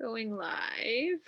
Going live.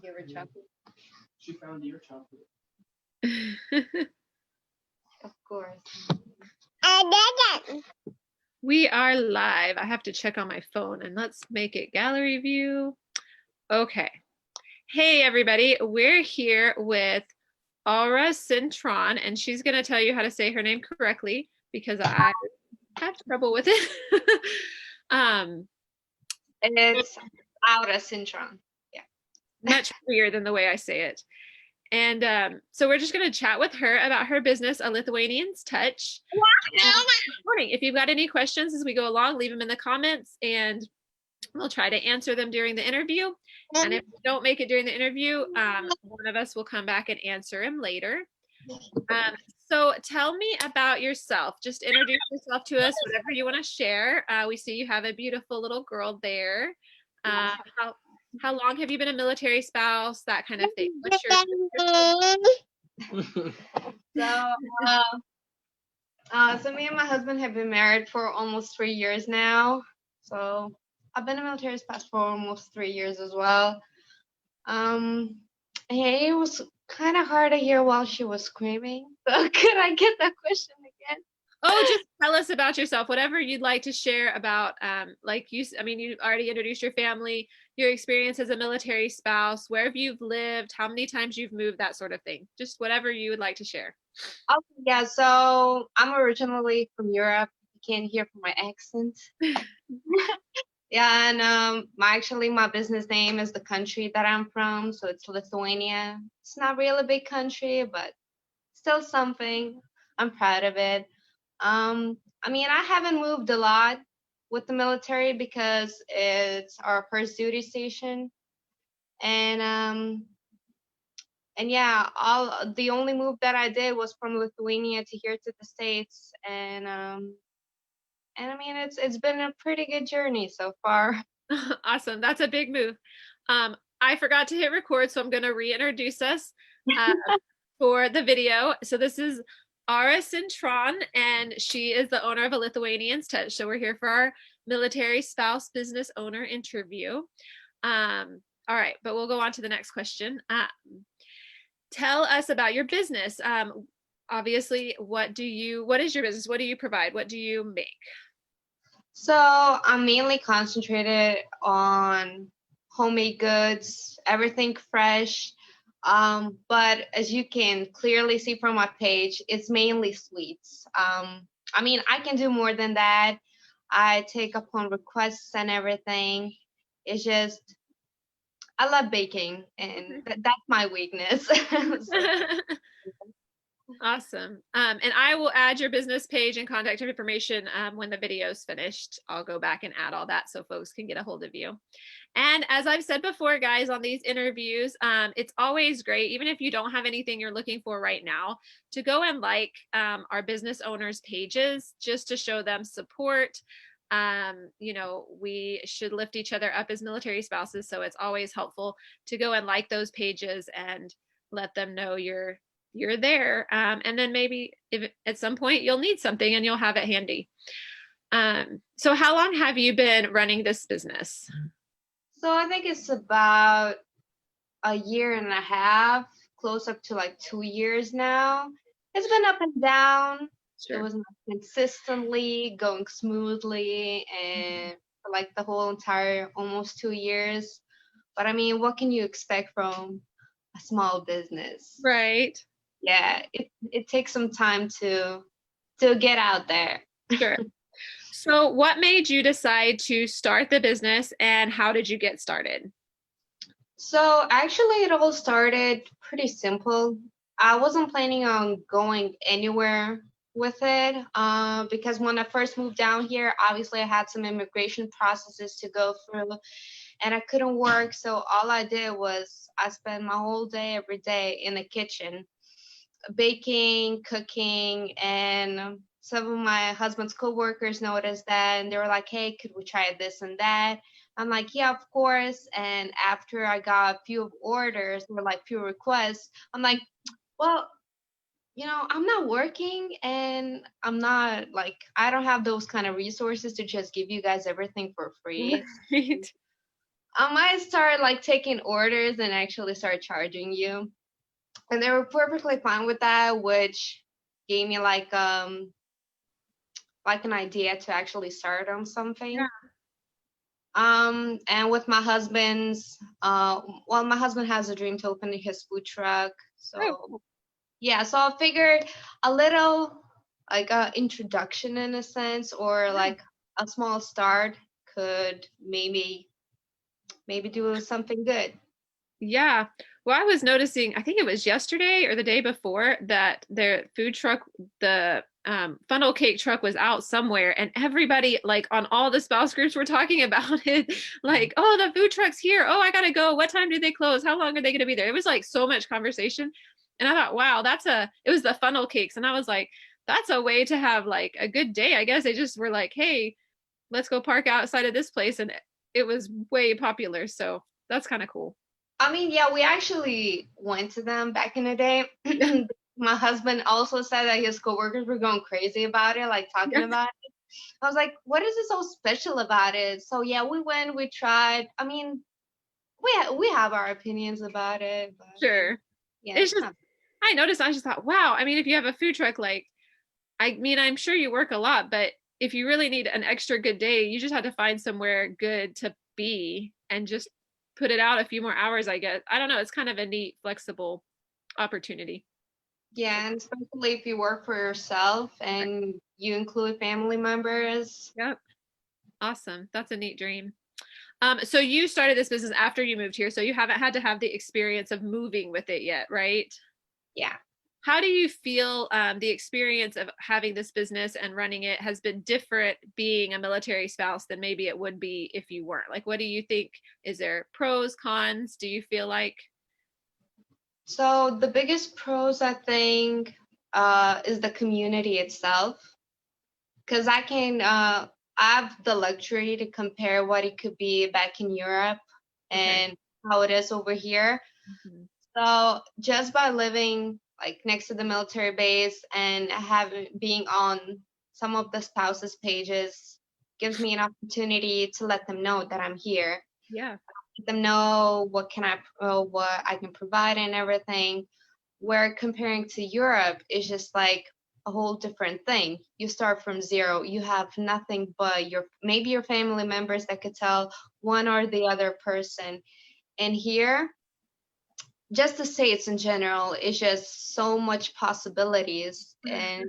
Give her chocolate. She found your chocolate. Of course. We are live. I have to check on my phone and let's make it gallery view. Okay. Hey, everybody. We're here with Aura Cintron, and she's going to tell you how to say her name correctly because I have trouble with it. It's Aura Cintron. Yeah. Much freer than the way I say it. And so we're just going to chat with her about her business, A Lithuanian's Touch. Morning. If you've got any questions as we go along, leave them in the comments and we'll try to answer them during the interview. And if we don't make it during the interview, one of us will come back and answer them later. So tell me about yourself. Just introduce yourself to us, whatever you want to share. We see you have a beautiful little girl there. How long have you been a military spouse? That kind of thing. What's your So me and my husband have been married for almost 3 years now. So I've been a military spouse for almost 3 years as well. It was kind of hard to hear while she was screaming. So could I get that question again? Oh, just tell us about yourself, whatever you'd like to share about, you already introduced your family, your experience as a military spouse, where you've lived, how many times you've moved, that sort of thing. Just whatever you would like to share. Okay, yeah, so I'm originally from Europe. You can't hear from my accent. Yeah, and my business name is the country that I'm from, so it's Lithuania. It's not really a big country, but still something. I'm proud of it. I haven't moved a lot with the military because it's our first duty station, and yeah, the only move that I did was from Lithuania to here to the States, and it's been a pretty good journey so far. Awesome. That's a big move. I forgot to hit record, so I'm going to reintroduce us for the video. So this is Aura Cintron, and she is the owner of A Lithuanian's Touch. So we're here for our military spouse business owner interview. All right, but we'll go on to the next question. Tell us about your business. Obviously, what is your business? What do you provide? What do you make? So I'm mainly concentrated on homemade goods, everything fresh. But as you can clearly see from my page, it's mainly sweets. I can do more than that. I take upon requests and everything. It's just, I love baking, and that's my weakness. Awesome. And I will add your business page and contact information when the video is finished. I'll go back and add all that so folks can get a hold of you. And as I've said before, guys, on these interviews, it's always great, even if you don't have anything you're looking for right now, to go and like our business owners' pages just to show them support. We should lift each other up as military spouses. So it's always helpful to go and like those pages and let them know you're there. And then maybe if at some point you'll need something and you'll have it handy. So how long have you been running this business? So I think it's about a year and a half, close up to like 2 years now. It's been up and down. Sure. It was not consistently going smoothly and for like the whole entire almost 2 years. But what can you expect from a small business? Right. Yeah, it takes some time to get out there. Sure. So what made you decide to start the business and how did you get started? So actually it all started pretty simple. I wasn't planning on going anywhere with it because when I first moved down here, obviously I had some immigration processes to go through and I couldn't work. So all I did was I spent my whole day every day in the kitchen baking, cooking, and some of my husband's coworkers noticed that, and they were like, "Hey, could we try this and that?" I'm like, "Yeah, of course." And after I got a few orders or like few requests, I'm like, "Well, I'm not working and I'm not like I don't have those kind of resources to just give you guys everything for free. Right. I might start like taking orders and actually start charging you." And they were perfectly fine with that, which gave me like an idea to actually start on Yeah. something. And with my husband's well, my husband has a dream to open his food truck. Oh, So cool. yeah, so I figured a little like a introduction in a sense, or Yeah. like a small start could maybe do something good. Yeah. Well, I was noticing, I think it was yesterday or the day before that their food truck, the funnel cake truck was out somewhere, and everybody like on all the spouse groups were talking about it. Like, oh, the food truck's here. Oh, I gotta go. What time do they close? How long are they gonna be there? It was like so much conversation. And I thought, wow, it was the funnel cakes. And I was like, that's a way to have like a good day. I guess they just were like, hey, let's go park outside of this place. And it was way popular. So that's kind of cool. I mean, yeah, we actually went to them back in the day. My husband also said that his coworkers were going crazy about it, like talking Yeah. about it. I was like, what is it so special about it? So yeah, we went, we tried. I mean, we have our opinions about it, but Sure. yeah, It's it's just, not. I just thought, wow. I mean, if you have a food truck, like, I mean, I'm sure you work a lot, but if you really need an extra good day, you just have to find somewhere good to be and just put it out a few more hours, I guess. I don't know. It's kind of a neat, flexible opportunity. Yeah, and especially if you work for yourself Right. and you include family members. Yep. Awesome. That's a neat dream. So you started this business after you moved here, so you haven't had to have the experience of moving with it yet, right? Yeah. How do you feel the experience of having this business and running it has been different being a military spouse than maybe it would be if you weren't? Like, what do you think? Is there pros, cons? Do you feel like? So the biggest pros, I think, is the community itself, because I have the luxury to compare what it could be back in Europe Okay. and how it is over here. Mhm. So just by living like next to the military base and having being on some of the spouses pages gives me an opportunity to let them know that I'm here. Yeah, Let them know what I can provide and everything. Where comparing to Europe is just like a whole different thing. You start from zero. You have nothing but maybe your family members that could tell one or the other person. And here, just the states in general, it's just so much possibilities. And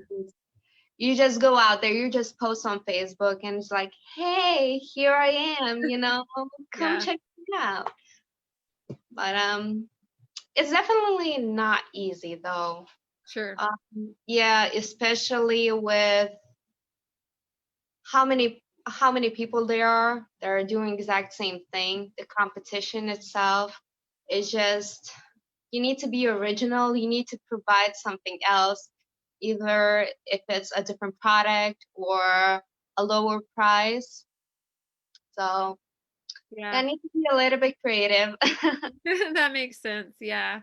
you just go out there, you just post on Facebook and it's like, hey, here I am, come yeah, check me out. But it's definitely not easy though. sure. Yeah, especially with how many people there are that are doing exact same thing. The competition itself is just you need to be original. You need to provide something else, either if it's a different product or a lower price. So Yeah, I need to be a little bit creative. that makes sense. Yeah.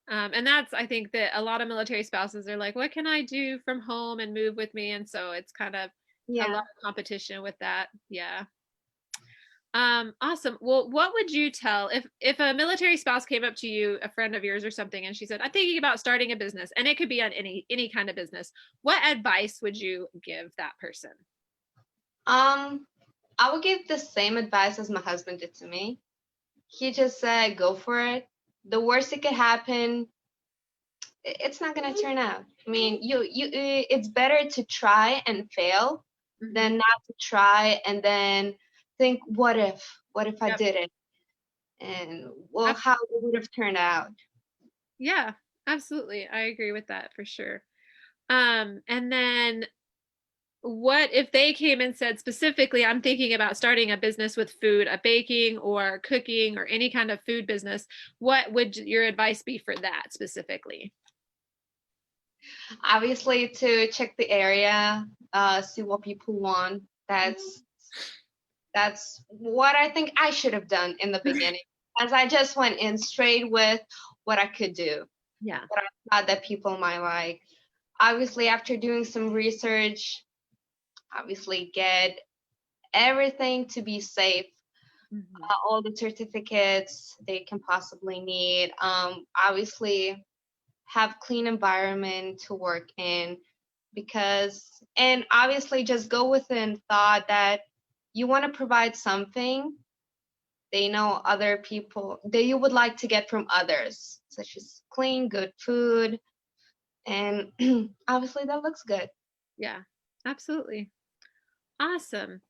And that's, I think that a lot of military spouses are like, what can I do from home and move with me? And so it's kind of a lot Yeah. of competition with that. Yeah. Awesome. Well, what would you tell if a military spouse came up to you, a friend of yours or something, and she said, "I'm thinking about starting a business," and it could be on any kind of business. What advice would you give that person? Um, I would give the same advice as my husband did to me. He just said, go for it. The worst that could happen, it's not gonna turn out. I mean, it's better to try and fail Hmm. than not to try and then think, what if I Yep. did it? And well, Ab- how it would have turned out. yeah, absolutely. I agree with that for sure. And then what if they came and said specifically, I'm thinking about starting a business with food, a baking or cooking or any kind of food business? What would your advice be for that specifically? Obviously, to check the area, see what people want. That's what I think I should have done in the beginning, as I just went in straight with what I could do, Yeah. what I thought that people might like. Obviously, after doing some research, obviously get everything to be safe, Mhm. all the certificates they can possibly need. Obviously, have clean environment to work in, and obviously just go within thought that you want to provide something they know other people that you would like to get from others, such as clean, good food, and obviously that looks good. Yeah, absolutely. Awesome.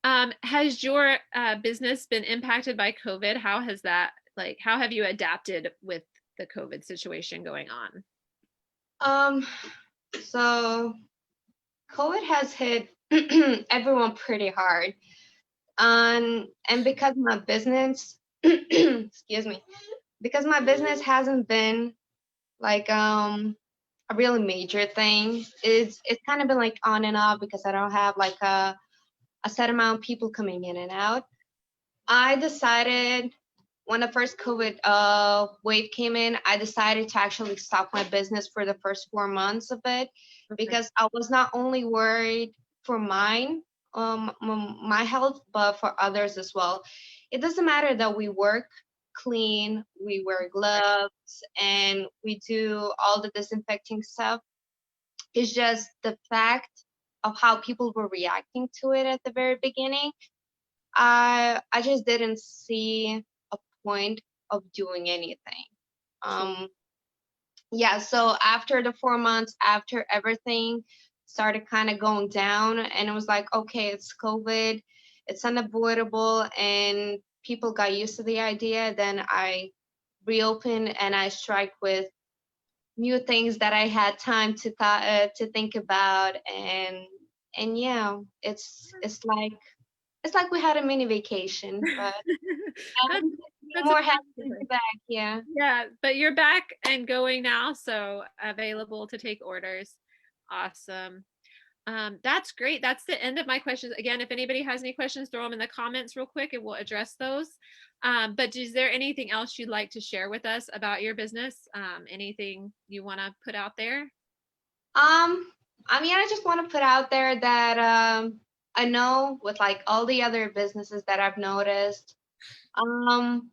Has your business been impacted by COVID? How has that, like, how have you adapted with the COVID situation going on? Um, so COVID has hit everyone pretty hard. And because my business, excuse me, because my business hasn't been like a really major thing, it's kind of been like on and off because I don't have like a set amount of people coming in and out. I decided when the first COVID wave came in, I decided to actually stop my business for the first 4 months of it Okay. because I was not only worried for my health, but for others as well. It doesn't matter that we work clean, we wear gloves, and we do all the disinfecting stuff. It's just the fact of how people were reacting to it at the very beginning. I just didn't see a point of doing anything. Sure. Um, yeah, so after the 4 months, after everything started kind of going down, and it was like, okay, it's COVID, it's unavoidable, and people got used to the idea, then I reopened and I strike with new things that I had time to think about, and yeah, it's like we had a mini vacation, but That's I'm that's more happy to amazing. be back. Yeah. Yeah, but you're back and going now, so available to take orders. Awesome. That's great. That's the end of my questions. Again, if anybody has any questions, throw them in the comments real quick and we'll address those. But is there anything else you'd like to share with us about your business? Anything you want to put out there? I mean, I just want to put out there that I know with like all the other businesses that I've noticed, um,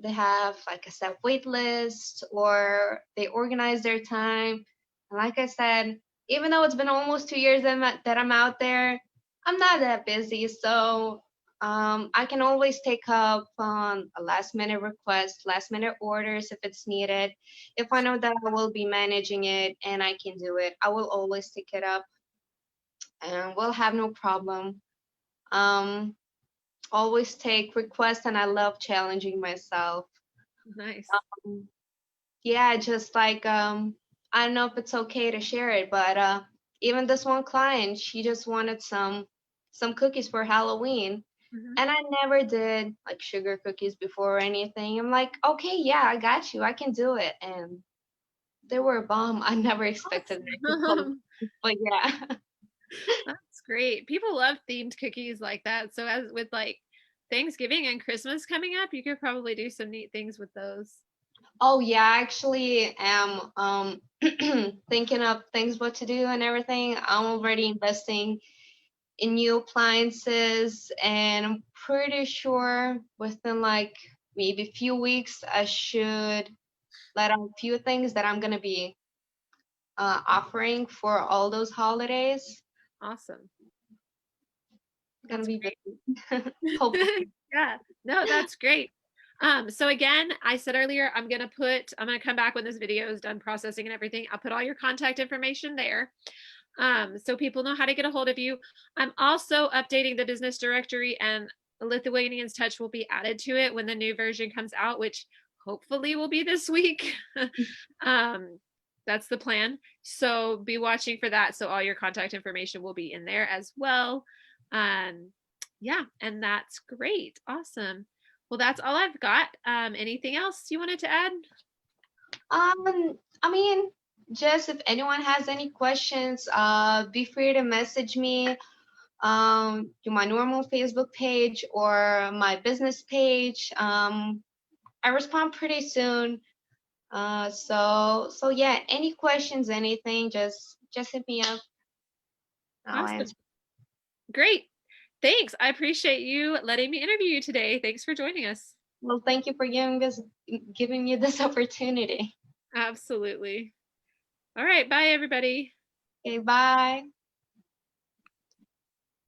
they have like a set wait list or they organize their time. And like I said, even though it's been almost 2 years that I'm out there, I'm not that busy. So I can always take up a last minute request, last minute orders if it's needed. If I know that I will be managing it and I can do it, I will always pick it up and we'll have no problem. Um, always take requests and I love challenging myself. Nice. Um, yeah, just like I don't know if it's okay to share it, but even this one client, she just wanted some cookies for Halloween. Mhm. And I never did like sugar cookies before or anything. I'm like, okay, yeah, I got you. I can do it. And they were a bomb. I never expected that to come. Awesome. But yeah. That's great. People love themed cookies like that. So as with like Thanksgiving and Christmas coming up, you could probably do some neat things with those. Oh yeah, I actually am thinking of things what to do and everything. I'm already investing in new appliances and I'm pretty sure within like maybe a few weeks I should let out a few things that I'm gonna be offering for all those holidays. Awesome. Gonna That's be great. busy. Hopefully. Yeah, no, that's great. So again, I said earlier, I'm gonna come back when this video is done processing and everything. I'll put all your contact information there. So people know how to get a hold of you. I'm also updating the business directory and Lithuanians Touch will be added to it when the new version comes out, which hopefully will be this week. um, that's the plan. So be watching for that. So all your contact information will be in there as well. Um, yeah, and that's great. Awesome. Well, that's all I've got. Anything else you wanted to add? I mean, just if anyone has any questions, be free to message me to my normal Facebook page or my business page. I respond pretty soon. So yeah, any questions, anything, just hit me up. I'll Awesome. answer. Great. Thanks. I appreciate you letting me interview you today. Thanks for joining us. Well, thank you for giving me this opportunity. Absolutely. All right. Bye, everybody. Okay, bye.